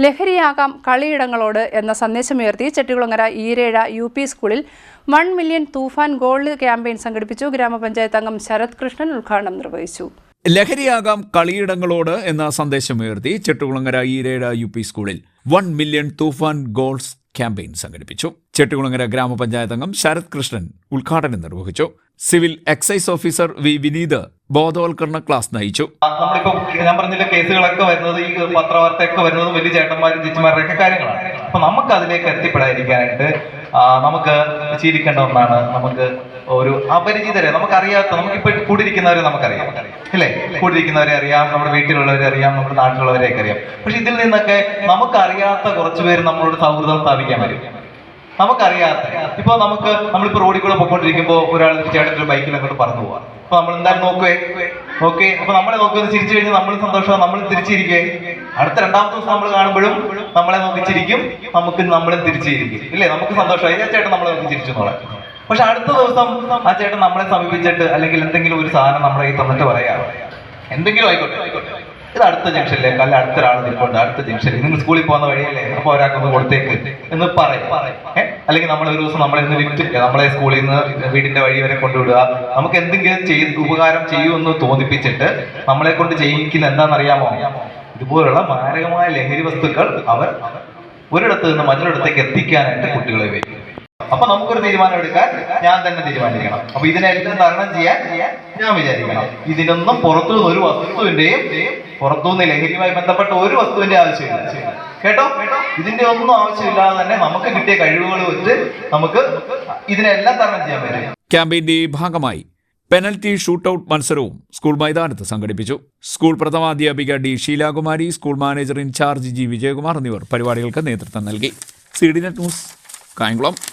ലഹരിയാകാം കളിയിടങ്ങളോട് എന്ന സന്ദേശമുയർത്തി ചെട്ടികുളങ്ങര ഈരേഴ UP സ്കൂളിൽ 1 million തൂഫാൻ gold campaign സംഘടിപ്പിച്ചു. ഗ്രാമപഞ്ചായത്ത് അംഗം ശരത് കൃഷ്ണൻ ഉദ്ഘാടനം നിർവഹിച്ചു. ലഹരിയാകാം കളിയിടങ്ങളോട് എന്ന സന്ദേശമുയർത്തി ചെട്ടികുളങ്ങര ഈരേഴ UP സ്കൂളിൽ 1 മില്യൺ തൂഫാൻ ഗോൾഡ് ക്യാമ്പയിൻ സംഘടിപ്പിച്ചു. ചെട്ടികുളങ്ങര ഗ്രാമപഞ്ചായത്ത് അംഗം ശരത് കൃഷ്ണൻ ഉദ്ഘാടനം നിർവഹിച്ചു. Civil excise officer V Vineeth ബോധവൽക്കരണ ക്ലാസ് നയിച്ചു. നമ്മളിപ്പോ ഞാൻ പറഞ്ഞില്ല, കേസുകളൊക്കെ വരുന്നത് ഈ പത്രവാർത്തയൊക്കെ വരുന്നത് വലിയ ചേട്ടന്മാരും ചേച്ചിമാരുടെ ഒക്കെ കാര്യങ്ങളാണ്. അപ്പൊ നമുക്ക് അതിലേക്ക് എത്തിപ്പെടാതിരിക്കാനായിട്ട് നമുക്ക് ചിരിക്കേണ്ട ഒന്നാണ്. നമുക്ക് ഒരു അപരിചിതരെ നമുക്കറിയാത്ത, നമുക്കിപ്പോ കൂടിയിരിക്കുന്നവരെ നമുക്കറിയാം അല്ലേ, കൂടിയിരിക്കുന്നവരെ അറിയാം, നമ്മുടെ വീട്ടിലുള്ളവരെ അറിയാം, നമ്മുടെ നാട്ടിലുള്ളവരെയൊക്കെ അറിയാം. പക്ഷെ ഇതിൽ നിന്നൊക്കെ നമുക്കറിയാത്ത കുറച്ചുപേര് നമ്മളോട് സൗഹൃദം സ്ഥാപിക്കാൻ വരും. നമുക്കറിയാത്ത, ഇപ്പൊ നമ്മളിപ്പോ റോഡിൽ കൂടെ പോയിക്കൊണ്ടിരിക്കുമ്പോൾ ഒരാൾ ചേട്ടൻ ഒരു ബൈക്കിൽ അങ്ങോട്ട് പറന്നു പോവാം. അപ്പൊ നമ്മൾ എന്തായാലും നോക്കേ അപ്പൊ നമ്മളെ നോക്കി ചിരിച്ചു കഴിഞ്ഞാൽ നമ്മൾ സന്തോഷം, നമ്മൾ തിരിച്ചിരിക്കേ. അടുത്ത രണ്ടാമത്തെ ദിവസം നമ്മൾ കാണുമ്പോഴും നമ്മളെ നോക്കി ചിരിക്കും, നമ്മളും തിരിച്ചിരിക്കും ഇല്ലേ, നമുക്ക് സന്തോഷമായി ആ ചേട്ടൻ നമ്മളെ നോക്കി ചിരിച്ചു നോളാം. പക്ഷെ അടുത്ത ദിവസം ആ ചേട്ടൻ നമ്മളെ സമീപിച്ചിട്ട് അല്ലെങ്കിൽ എന്തെങ്കിലും ഒരു സാധനം നമ്മളെ ഈ തന്നിട്ട് പറയാം, എന്തെങ്കിലും ആയിക്കോട്ടെ, ഇത് അടുത്ത ജംഗ്ഷനിലേക്ക്, അല്ല അടുത്ത ഒരാൾ നിൽപ്പുണ്ട് അടുത്ത ജംഗ്ഷനിൽ, നിങ്ങൾ സ്കൂളിൽ പോകുന്ന വഴിയല്ലേ, അപ്പൊ ഒരാൾക്കൊന്ന് കൊടുത്തേക്ക് എന്ന് പറയും. അല്ലെങ്കിൽ നമ്മൾ ഒരു ദിവസം നമ്മളിന്ന് വിറ്റില്ല, നമ്മളെ സ്കൂളിൽ നിന്ന് വീടിന്റെ വഴി വരെ കൊണ്ടുവിടുക, നമുക്ക് എന്തെങ്കിലും ഉപകാരം ചെയ്യുമെന്ന് തോന്നിപ്പിച്ചിട്ട് നമ്മളെ കൊണ്ട് ചെയ്യിക്കുന്ന എന്താണെന്നറിയാമോ? ഇതുപോലുള്ള മാരകമായ ലഹരി വസ്തുക്കൾ അവർ ഒരിടത്ത് നിന്ന് മറ്റൊരിടത്തേക്ക് എത്തിക്കാനായിട്ട് കുട്ടികളെ വയ്ക്കും. അപ്പൊ നമുക്കൊരു തീരുമാനം എടുക്കാൻ ഞാൻ തന്നെ തീരുമാനിക്കണം. അപ്പൊ ഇതിനെല്ലാം തരണം ചെയ്യാൻ ഞാൻ വിചാരിക്കണം. ഇതിനൊന്നും പുറത്തുനിന്ന് ഒരു വസ്തുവിന്റെയും, പുറത്തുനിന്ന് ലഹരിയുമായി ബന്ധപ്പെട്ട ഒരു വസ്തുവിന്റെ ആവശ്യമില്ല. കേട്ടോ, ഇതിന്റെ ഒന്നും ആവശ്യമില്ലാതെ തന്നെ നമുക്ക് കിട്ടിയ കഴിവുകൾ വെച്ച് നമുക്ക് ഇതിനെല്ലാം തരണം ചെയ്യാൻ പറ്റും. ക്യാമ്പയിന്റെ ഭാഗമായി പെനൽറ്റി ഷൂട്ടൌട്ട് മത്സരവും സ്കൂൾ മൈതാനത്ത് സംഘടിപ്പിച്ചു. സ്കൂൾ പ്രഥമാധ്യാപിക D Sheelakumari, school manager incharge G Vijayakumar എന്നിവർ പരിപാടികൾക്ക് നേതൃത്വം നൽകി. CDNet news, Kayamkulam.